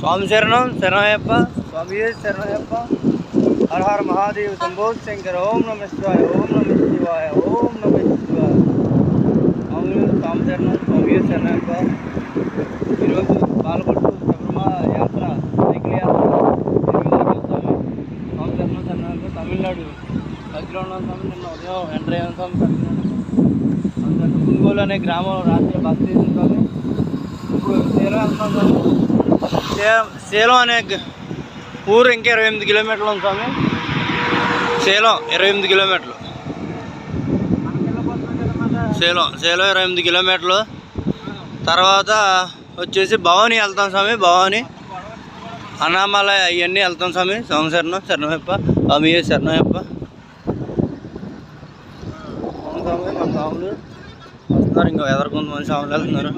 స్వామి శరణం శరణయ్యప్ప, స్వామి శరణయ్యప్ప. హర హర మహాదేవ్ శంభో శంకర. ఓం నమ శివాయ, ఓం నమ శివాయ, ఓం నమ శివాయ. స్వామి శరణం, స్వామి శరణయ్యప్ప. ఈరోజు పాల్గొట్టు శబరిమల యాత్ర, సైకిల్ యాత్ర 8 స్వామి శరణం శరణయ్యప్ప. తమిళనాడు మధ్యలో ఉన్నాం స్వామి. నిన్న ఉదయం ఎంటర్ అయ్యాం స్వామి తమిళనాడు. పునుగోలు అనే గ్రామం రాత్రి బస్ చేసిన స్వామి. ఇప్పుడు సేలం వెళ్తున్నాం స్వామి. సేలం అనే ఊరు ఇంకా 28 కిలోమీటర్లు ఉంది స్వామి. సేలం 28 కిలోమీటర్లు. సేలం 28 కిలోమీటర్లు. తర్వాత వచ్చేసి భవానీ వెళ్తాం స్వామి. భవానీ, అన్నామలై అవన్నీ వెళ్తాం స్వామి. స్వామి శరణం శరణయ్యప్ప, స్వామి శరణయ్యప్ప. స్వామి మన స్వాములు వస్తున్నారు, ఇంకా ఎదరు కొంతమంది స్వాములు వెళ్తున్నారు.